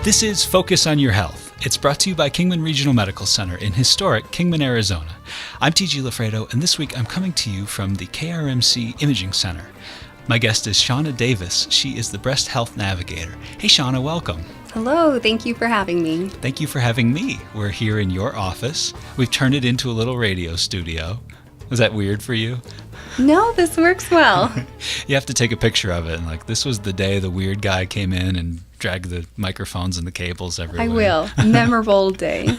This is Focus on Your Health. It's brought to you by Kingman Regional Medical Center in historic Kingman, Arizona. I'm TG LaFredo, and this week I'm coming to you from the KRMC Imaging Center. My guest is Shauna Davis. She is the Breast Health Navigator. Hey Shauna, welcome. Hello, thank you for having me. Thank you for having me. We're here in your office. We've turned it into a little radio studio. Was that weird for you? No, this works well. You have to take a picture of it. And this was the day the weird guy came in and dragged the microphones and the cables everywhere. I will. Memorable day.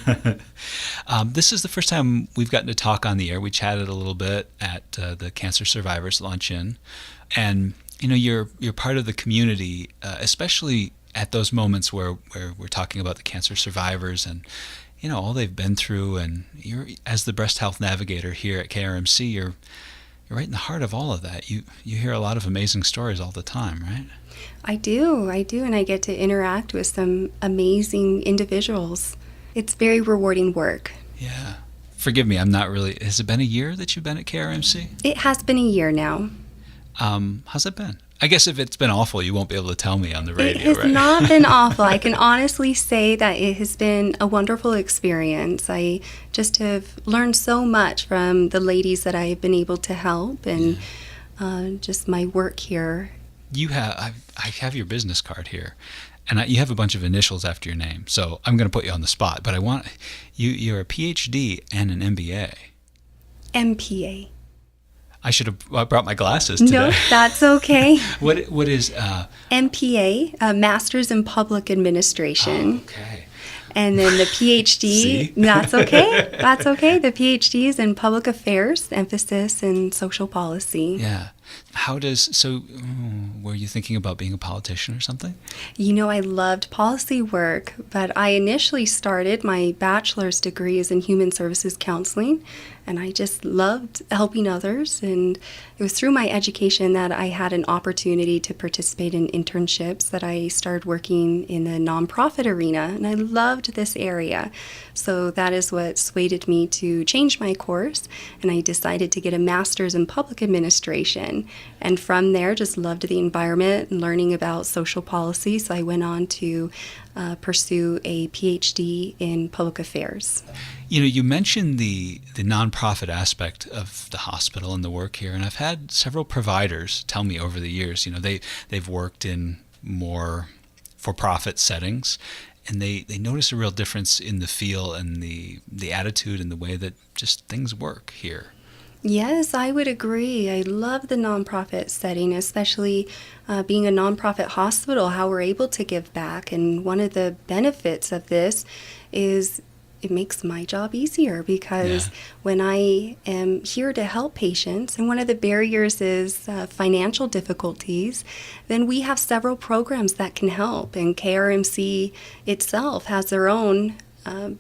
This is the first time we've gotten to talk on the air. We chatted a little bit at the Cancer Survivors Luncheon. And, you're part of the community, especially at those moments where we're talking about the cancer survivors and, all they've been through. And you're, as the Breast Health Navigator here at KRMC, you're right in the heart of all of that. You hear a lot of amazing stories all the time, right? I do, and I get to interact with some amazing individuals. It's very rewarding work. Yeah. Forgive me, I'm not really... Has it been a year that you've been at KRMC? It has been a year now. How's it been? I guess if it's been awful, you won't be able to tell me on the radio, It has right? not been awful. I can honestly say that it has been a wonderful experience. I just have learned so much from the ladies that I have been able to help and just my work here. I have your business card here, and you have a bunch of initials after your name, so I'm going to put you on the spot, but I want you're a PhD and an MBA. MPA. I should have brought my glasses today. No, that's okay. What is MPA, Master's in Public Administration. Oh, okay. And then the PhD, that's okay. That's okay. The PhD is in Public Affairs, emphasis in social policy. Yeah. Were you thinking about being a politician or something? I loved policy work, but I initially started my bachelor's degrees in human services counseling, and I just loved helping others. And it was through my education that I had an opportunity to participate in internships that I started working in the nonprofit arena, and I loved this area. So that is what swayed me to change my course, and I decided to get a master's in public administration. And from there, just loved the environment and learning about social policy. So I went on to pursue a PhD in public affairs. You mentioned the nonprofit aspect of the hospital and the work here, and I've had several providers tell me over the years, they've worked in more for-profit settings, and they notice a real difference in the feel and the attitude and the way that just things work here. Yes, I would agree. I love the nonprofit setting, especially being a nonprofit hospital, how we're able to give back. And one of the benefits of this is it makes my job easier because when I am here to help patients, and one of the barriers is financial difficulties, then we have several programs that can help. And KRMC itself has their own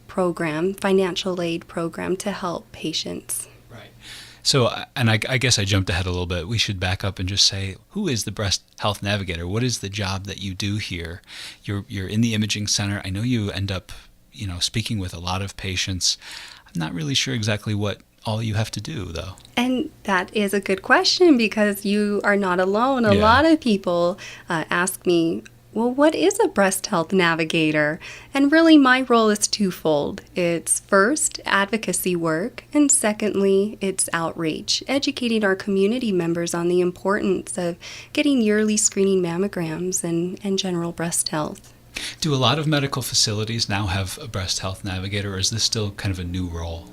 program, financial aid program to help patients. So, and I guess I jumped ahead a little bit. We should back up and just say, who is the Breast Health Navigator? What is the job that you do here? You're in the imaging center. I know you end up, speaking with a lot of patients. I'm not really sure exactly what all you have to do, though. And that is a good question because you are not alone. A lot of people ask me, well, what is a breast health navigator? And really my role is twofold. It's first advocacy work, and secondly, it's outreach, educating our community members on the importance of getting yearly screening mammograms and general breast health. Do a lot of medical facilities now have a breast health navigator, or is this still kind of a new role?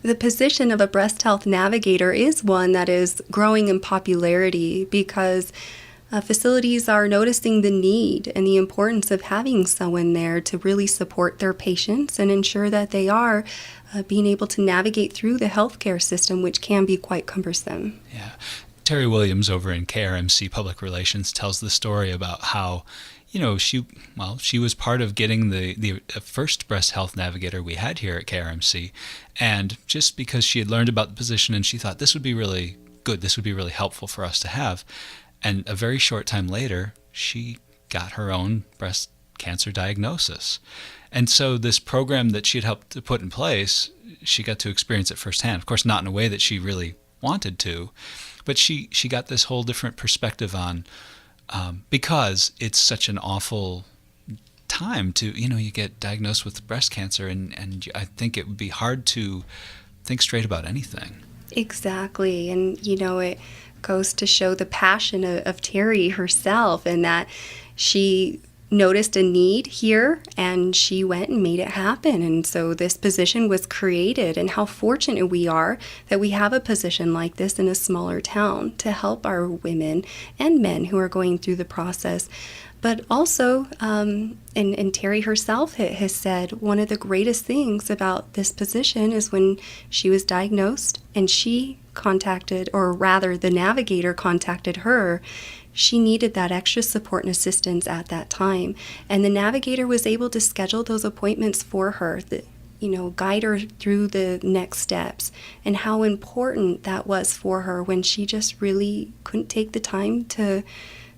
The position of a breast health navigator is one that is growing in popularity because facilities are noticing the need and the importance of having someone there to really support their patients and ensure that they are being able to navigate through the healthcare system, which can be quite cumbersome. Yeah. Terry Williams over in KRMC Public Relations tells the story about how, she was part of getting the first breast health navigator we had here at KRMC, and just because she had learned about the position and she thought this would be really good, this would be really helpful for us to have. And a very short time later, she got her own breast cancer diagnosis. And so this program that she had helped to put in place, she got to experience it firsthand. Of course, not in a way that she really wanted to, but she got this whole different perspective on, because it's such an awful time to, you get diagnosed with breast cancer, and I think it would be hard to think straight about anything. Exactly. And, it goes to show the passion of Terry herself, and that she noticed a need here and she went and made it happen. And so this position was created, and how fortunate we are that we have a position like this in a smaller town to help our women and men who are going through the process. But also, and Terry herself has said, one of the greatest things about this position is when she was diagnosed and she contacted, or rather the Navigator contacted her, she needed that extra support and assistance at that time. And the Navigator was able to schedule those appointments for her, guide her through the next steps, and how important that was for her when she just really couldn't take the time to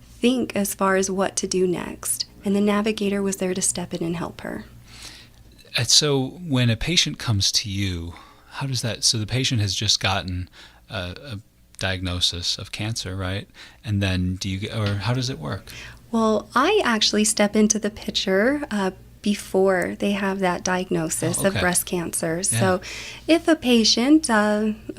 think as far as what to do next. And the Navigator was there to step in and help her. And so when a patient comes to you, how does that, so the patient has just gotten a diagnosis of cancer, right? And then or how does it work? Well, I actually step into the picture before they have that diagnosis of breast cancer. Yeah. So if a patient,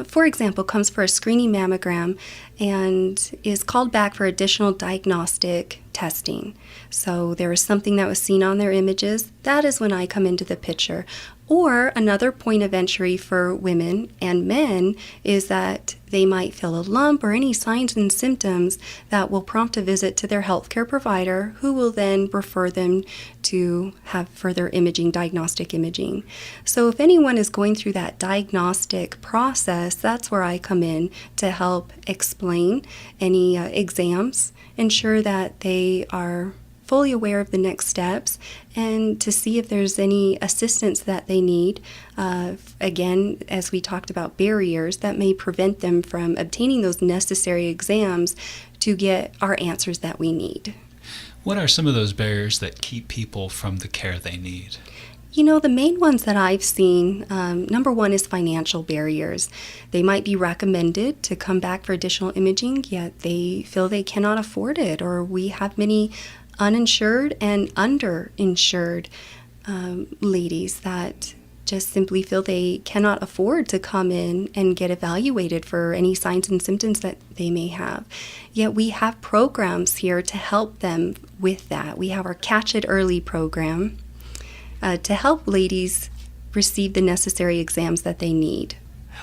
for example, comes for a screening mammogram and is called back for additional diagnostic testing, so there was something that was seen on their images, that is when I come into the picture. Or another point of entry for women and men is that they might feel a lump or any signs and symptoms that will prompt a visit to their healthcare provider, who will then refer them to have further diagnostic imaging. So if anyone is going through that diagnostic process, that's where I come in to help explain any exams, ensure that they are fully aware of the next steps, and to see if there's any assistance that they need. Again, as we talked about, barriers that may prevent them from obtaining those necessary exams to get our answers that we need. What are some of those barriers that keep people from the care they need? The main ones that I've seen, number one is financial barriers. They might be recommended to come back for additional imaging, yet they feel they cannot afford it, or we have many uninsured and underinsured ladies that just simply feel they cannot afford to come in and get evaluated for any signs and symptoms that they may have. Yet we have programs here to help them with that. We have our Catch It Early program to help ladies receive the necessary exams that they need.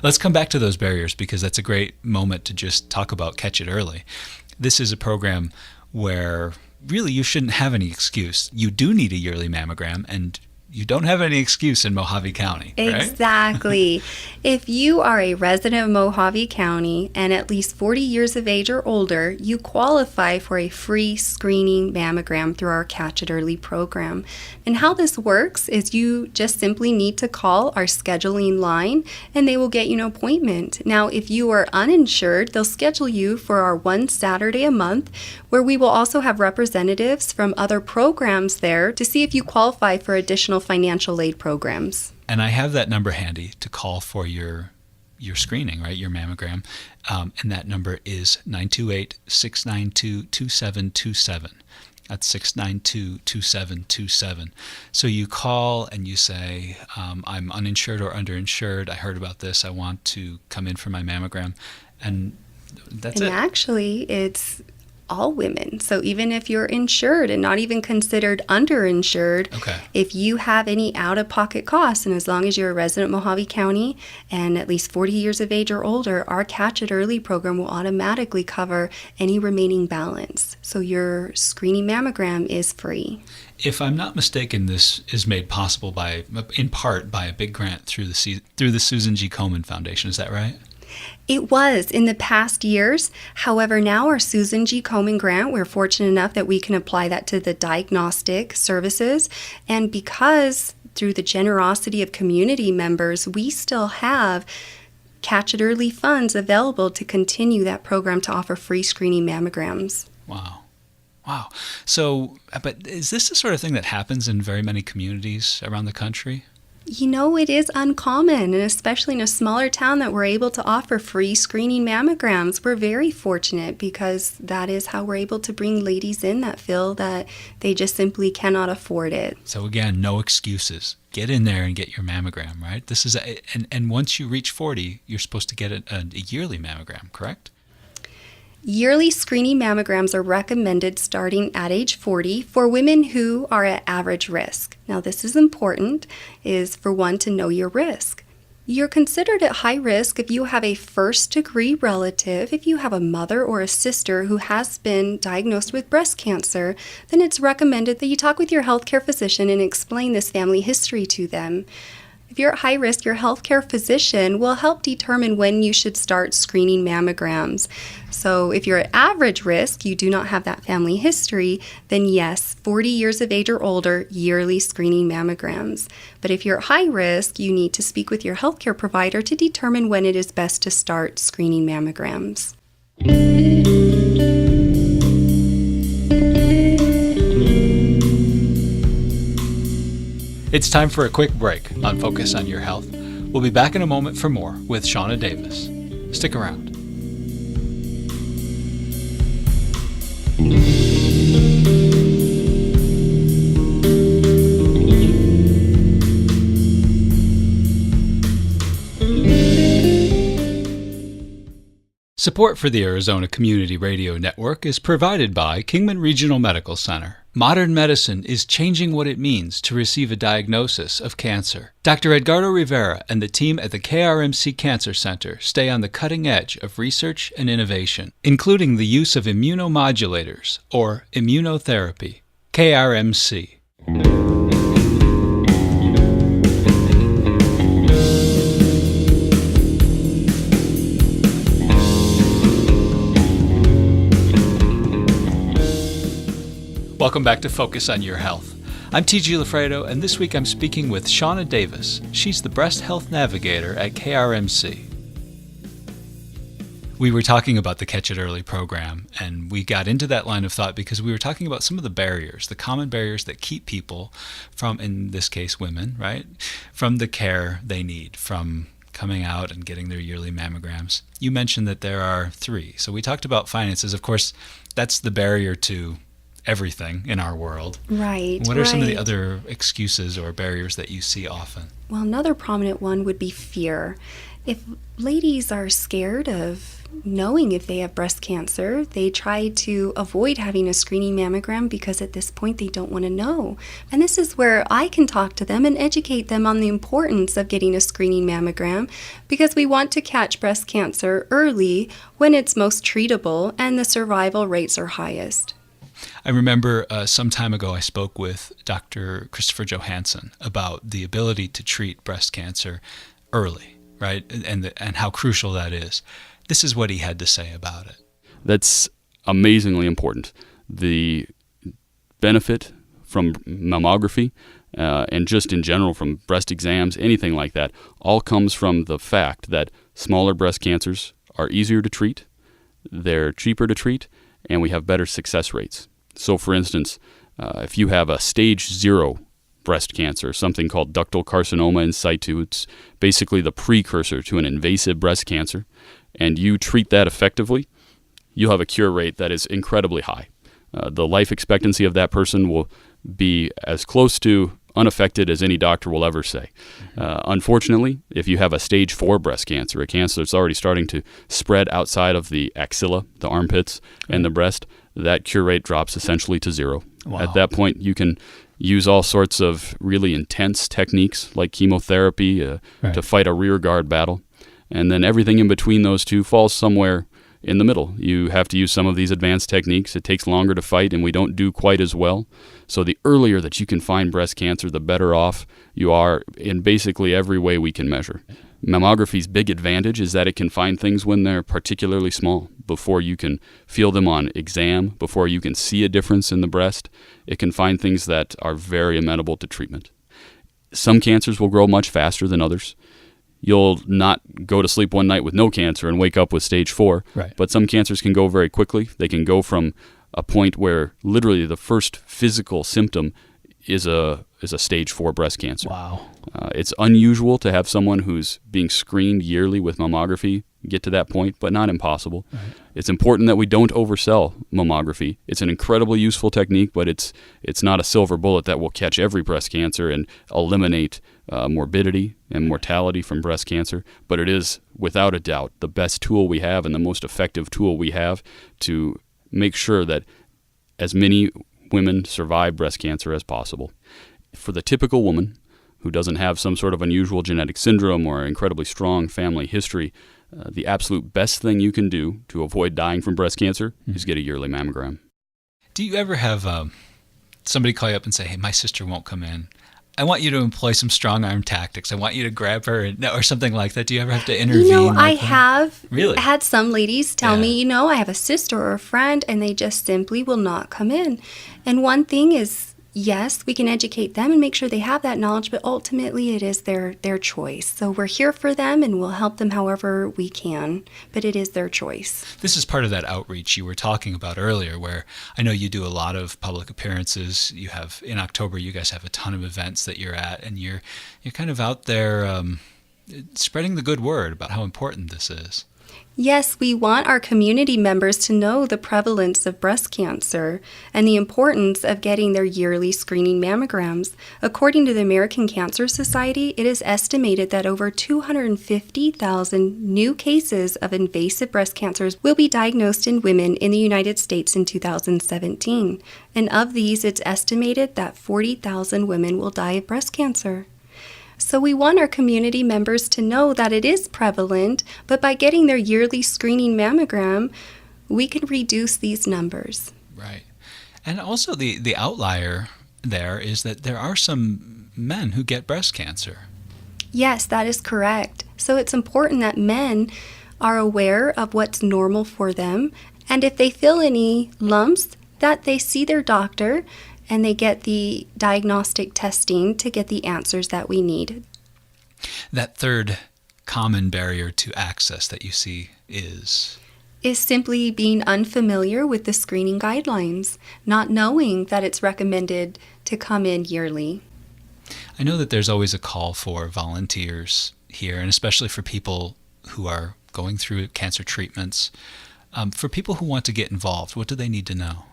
Let's come back to those barriers, because that's a great moment to just talk about Catch It Early. This is a program where really you shouldn't have any excuse. You do need a yearly mammogram, and you don't have any excuse in Mojave County, right? Exactly. If you are a resident of Mojave County and at least 40 years of age or older, you qualify for a free screening mammogram through our Catch It Early program. And how this works is you just simply need to call our scheduling line and they will get you an appointment. Now, if you are uninsured, they'll schedule you for our one Saturday a month, where we will also have representatives from other programs there to see if you qualify for additional financial aid programs. And I have that number handy to call for your screening, right? Your mammogram. And that number is 928-692-2727. That's 692-2727. So you call and you say, I'm uninsured or underinsured. I heard about this. I want to come in for my mammogram. And that's it. And actually, it's all women. So even if you're insured and not even considered underinsured, if you have any out-of-pocket costs, and as long as you're a resident of Mojave County and at least 40 years of age or older, our Catch It Early program will automatically cover any remaining balance. So your screening mammogram is free. If I'm not mistaken, this is made possible in part by a big grant through the Susan G. Komen Foundation. Is that right? It was in the past years. However, now our Susan G. Komen grant, we're fortunate enough that we can apply that to the diagnostic services. And because through the generosity of community members, we still have Catch It Early funds available to continue that program to offer free screening mammograms. Wow. So, but is this the sort of thing that happens in very many communities around the country? It is uncommon, and especially in a smaller town, that we're able to offer free screening mammograms. We're very fortunate because that is how we're able to bring ladies in that feel that they just simply cannot afford it. So again, no excuses. Get in there and get your mammogram, right? And once you reach 40, you're supposed to get a yearly mammogram, correct? Yearly screening mammograms are recommended starting at age 40 for women who are at average risk. Now, this is important, is for one to know your risk. You're considered at high risk if you have a first-degree relative, if you have a mother or a sister who has been diagnosed with breast cancer, then it's recommended that you talk with your healthcare physician and explain this family history to them. If you're at high risk, your healthcare physician will help determine when you should start screening mammograms. So if you're at average risk, you do not have that family history, then yes, 40 years of age or older, yearly screening mammograms. But if you're at high risk, you need to speak with your healthcare provider to determine when it is best to start screening mammograms. It's time for a quick break on Focus on Your Health. We'll be back in a moment for more with Shauna Davis. Stick around. Support for the Arizona Community Radio Network is provided by Kingman Regional Medical Center. Modern medicine is changing what it means to receive a diagnosis of cancer. Dr. Edgardo Rivera and the team at the KRMC Cancer Center stay on the cutting edge of research and innovation, including the use of immunomodulators, or immunotherapy. KRMC. Welcome back to Focus on Your Health. I'm TG LaFredo, and this week I'm speaking with Shauna Davis. She's the Breast Health Navigator at KRMC. We were talking about the Catch It Early program, and we got into that line of thought because we were talking about some of the barriers, the common barriers that keep people from, in this case, women, right, from the care they need, from coming out and getting their yearly mammograms. You mentioned that there are 3. So we talked about finances. Of course, that's the barrier to everything in our world. Right. What are some of the other excuses or barriers that you see often? Well, another prominent one would be fear. If ladies are scared of knowing if they have breast cancer, they try to avoid having a screening mammogram because at this point they don't want to know. And this is where I can talk to them and educate them on the importance of getting a screening mammogram, because we want to catch breast cancer early when it's most treatable and the survival rates are highest. I remember some time ago I spoke with Dr. Christopher Johansson about the ability to treat breast cancer early, right, and how crucial that is. This is what he had to say about it. That's amazingly important. The benefit from mammography and just in general from breast exams, anything like that, all comes from the fact that smaller breast cancers are easier to treat, they're cheaper to treat, and we have better success rates. So for instance, if you have a stage 0 breast cancer, something called ductal carcinoma in situ, it's basically the precursor to an invasive breast cancer, and you treat that effectively, you'll have a cure rate that is incredibly high. The life expectancy of that person will be as close to unaffected as any doctor will ever say. Unfortunately, if you have a stage 4 breast cancer, a cancer that's already starting to spread outside of the axilla, the armpits, and the breast, that cure rate drops essentially to 0. Wow. At that point, you can use all sorts of really intense techniques like chemotherapy to fight a rear guard battle. And then everything in between those two falls somewhere in the middle. You have to use some of these advanced techniques. It takes longer to fight, and we don't do quite as well. So the earlier that you can find breast cancer, the better off you are in basically every way we can measure. Mammography's big advantage is that it can find things when they're particularly small, before you can feel them on exam, before you can see a difference in the breast. It can find things that are very amenable to treatment. Some cancers will grow much faster than others. You'll not go to sleep one night with no cancer and wake up with stage 4, but some cancers can go very quickly. They can go from a point where literally the first physical symptom is a stage 4 breast cancer. Wow. It's unusual to have someone who's being screened yearly with mammography get to that point, but not impossible. Right. It's important that we don't oversell mammography. It's an incredibly useful technique, but it's not a silver bullet that will catch every breast cancer and eliminate morbidity and mortality from breast cancer. But it is, without a doubt, the best tool we have and the most effective tool we have to make sure that as many women survive breast cancer as possible. For the typical woman who doesn't have some sort of unusual genetic syndrome or incredibly strong family history, the absolute best thing you can do to avoid dying from breast cancer is get a yearly mammogram. Do you ever have somebody call you up and say, hey, my sister won't come in? I want you to employ some strong arm tactics. I want you to grab her or something like that. Do you ever have to intervene? I have Really? had some ladies tell me, I have a sister or a friend, and they just simply will not come in. And one thing is, yes, we can educate them and make sure they have that knowledge, but ultimately it is their choice. So we're here for them and we'll help them however we can, but it is their choice. This is part of that outreach you were talking about earlier, where I know you do a lot of public appearances. You have, in October, you guys have a ton of events that you're at, and you're kind of out there spreading the good word about how important this is. Yes, we want our community members to know the prevalence of breast cancer and the importance of getting their yearly screening mammograms. According to the American Cancer Society, it is estimated that over 250,000 new cases of invasive breast cancers will be diagnosed in women in the United States in 2017. And of these, it's estimated that 40,000 women will die of breast cancer. So we want our community members to know that it is prevalent, but by getting their yearly screening mammogram, we can reduce these numbers. Right. And also the outlier there is that there are some men who get breast cancer. Yes, that is correct. So it's important that men are aware of what's normal for them, and if they feel any lumps, that they see their doctor and they get the diagnostic testing to get the answers that we need. That third common barrier to access that you see is simply being unfamiliar with the screening guidelines, not knowing that it's recommended to come in yearly. I know that there's always a call for volunteers here, and especially for people who are going through cancer treatments. For people who want to get involved, what do they need to know?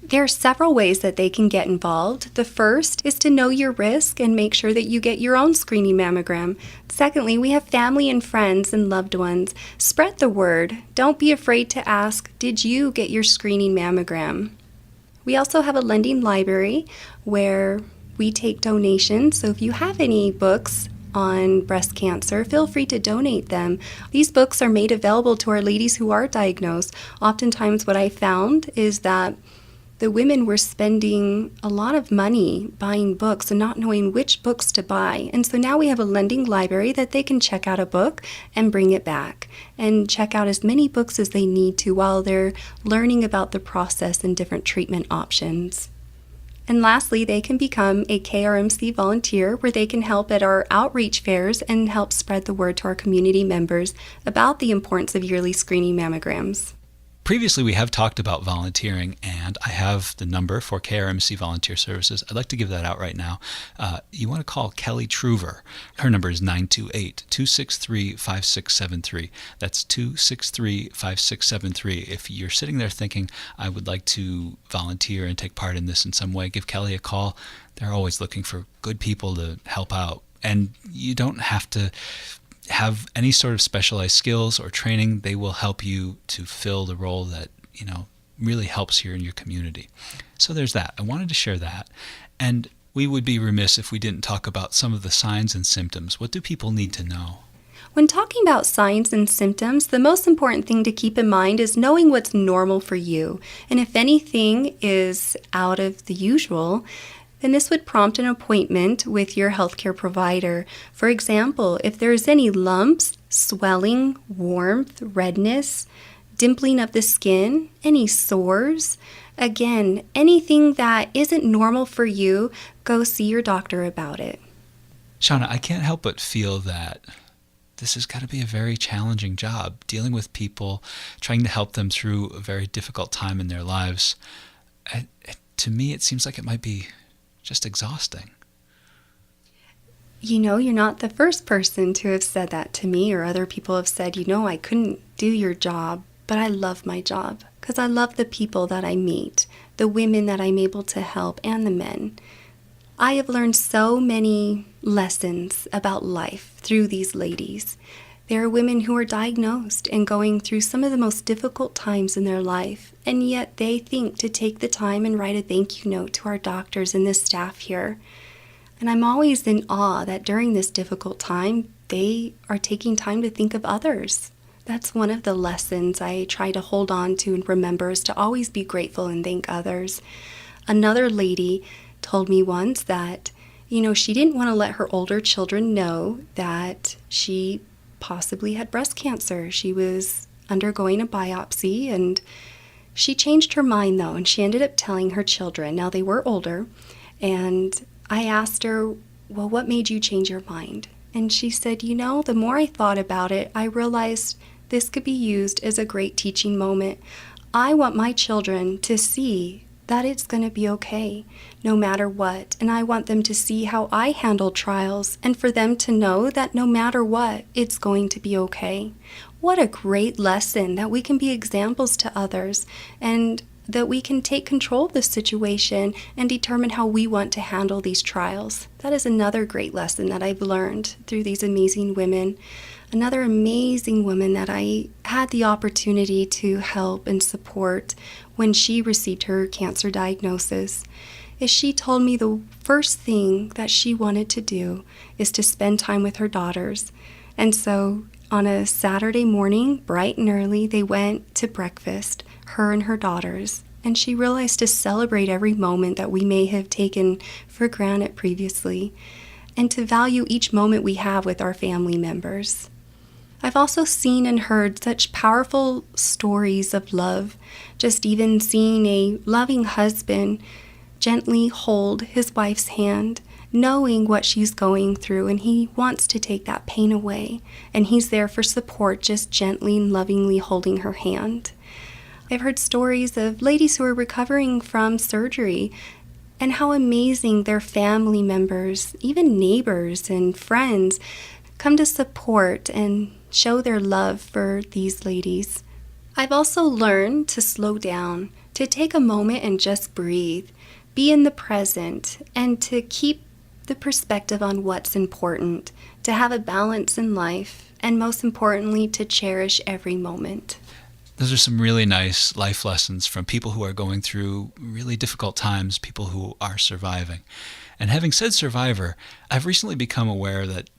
There are several ways that they can get involved. The first is to know your risk and make sure that you get your own screening mammogram. Secondly, we have family and friends and loved ones. Spread the word. Don't be afraid to ask, did you get your screening mammogram? We also have a lending library where we take donations. So if you have any books on breast cancer, feel free to donate them. These books are made available to our ladies who are diagnosed. Oftentimes what I found is that the women were spending a lot of money buying books and not knowing which books to buy. And so now we have a lending library that they can check out a book and bring it back and check out as many books as they need to while they're learning about the process and different treatment options. And lastly, they can become a KRMC volunteer where they can help at our outreach fairs and help spread the word to our community members about the importance of yearly screening mammograms. Previously, we have talked about volunteering, and I have the number for KRMC Volunteer Services. I'd like to give that out right now. You want to call Kelly Truver. Her number is 928-263-5673. That's 263-5673. If you're sitting there thinking, I would like to volunteer and take part in this in some way, give Kelly a call. They're always looking for good people to help out. And you don't have to have any sort of specialized skills or training. They will help you to fill the role that, really helps here in your community. So there's that. I wanted to share that. And we would be remiss if we didn't talk about some of the signs and symptoms. What do people need to know? When talking about signs and symptoms, the most important thing to keep in mind is knowing what's normal for you. And if anything is out of the usual, then this would prompt an appointment with your healthcare provider. For example, if there's any lumps, swelling, warmth, redness, dimpling of the skin, any sores, again, anything that isn't normal for you, go see your doctor about it. Shauna, I can't help but feel that this has got to be a very challenging job, dealing with people, trying to help them through a very difficult time in their lives. to me, it seems like it might be just exhausting. You know, you're not the first person to have said that to me, or other people have said, you know, I couldn't do your job, but I love my job because I love the people that I meet, the women that I'm able to help, and the men. I have learned so many lessons about life through these ladies. There are women who are diagnosed and going through some of the most difficult times in their life, and yet they think to take the time and write a thank you note to our doctors and the staff here. And I'm always in awe that during this difficult time, they are taking time to think of others. That's one of the lessons I try to hold on to and remember, is to always be grateful and thank others. Another lady told me once that, you know, she didn't want to let her older children know that she possibly had breast cancer. She was undergoing a biopsy, and she changed her mind though, and she ended up telling her children. Now they were older, and I asked her, well, what made you change your mind? And she said, you know, the more I thought about it, I realized this could be used as a great teaching moment. I want my children to see that it's going to be okay, no matter what. And I want them to see how I handle trials, and for them to know that no matter what, it's going to be okay. What a great lesson, that we can be examples to others, and that we can take control of the situation and determine how we want to handle these trials. That is another great lesson that I've learned through these amazing women. Another amazing woman that I had the opportunity to help and support when she received her cancer diagnosis is she told me the first thing that she wanted to do is to spend time with her daughters. And so on a Saturday morning, bright and early, they went to breakfast, her and her daughters, and she realized to celebrate every moment that we may have taken for granted previously, and to value each moment we have with our family members. I've also seen and heard such powerful stories of love, just even seeing a loving husband gently hold his wife's hand, knowing what she's going through, and he wants to take that pain away, and he's there for support, just gently and lovingly holding her hand. I've heard stories of ladies who are recovering from surgery and how amazing their family members, even neighbors and friends, come to support and show their love for these ladies. I've also learned to slow down, to take a moment and just breathe, be in the present, and to keep the perspective on what's important, to have a balance in life, and most importantly, to cherish every moment. Those are some really nice life lessons from people who are going through really difficult times, people who are surviving. And having said survivor, I've recently become aware that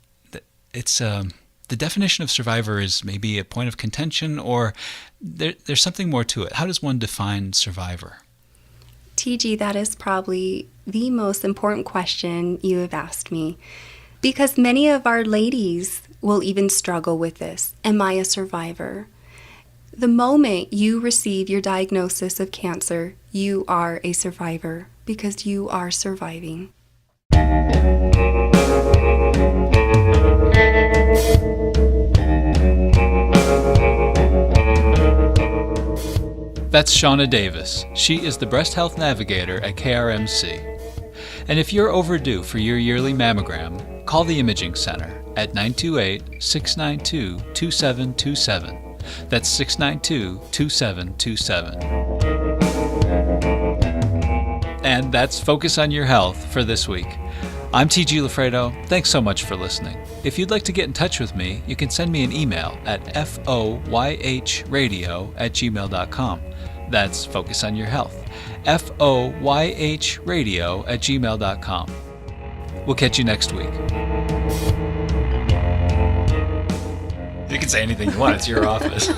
it's the definition of survivor is maybe a point of contention, or there's something more to it. How does one define survivor? TG, that is probably the most important question you have asked me, because many of our ladies will even struggle with this. Am I a survivor? The moment you receive your diagnosis of cancer, you are a survivor because you are surviving. That's Shauna Davis. She is the Breast Health Navigator at KRMC. And if you're overdue for your yearly mammogram, call the Imaging Center at 928-692-2727. That's 692-2727. And that's Focus on Your Health for this week. I'm TG LaFredo. Thanks so much for listening. If you'd like to get in touch with me, you can send me an email at foyhradio@gmail.com. That's Focus on Your Health. foyhradio@gmail.com. We'll catch you next week. You can say anything you want. It's your office.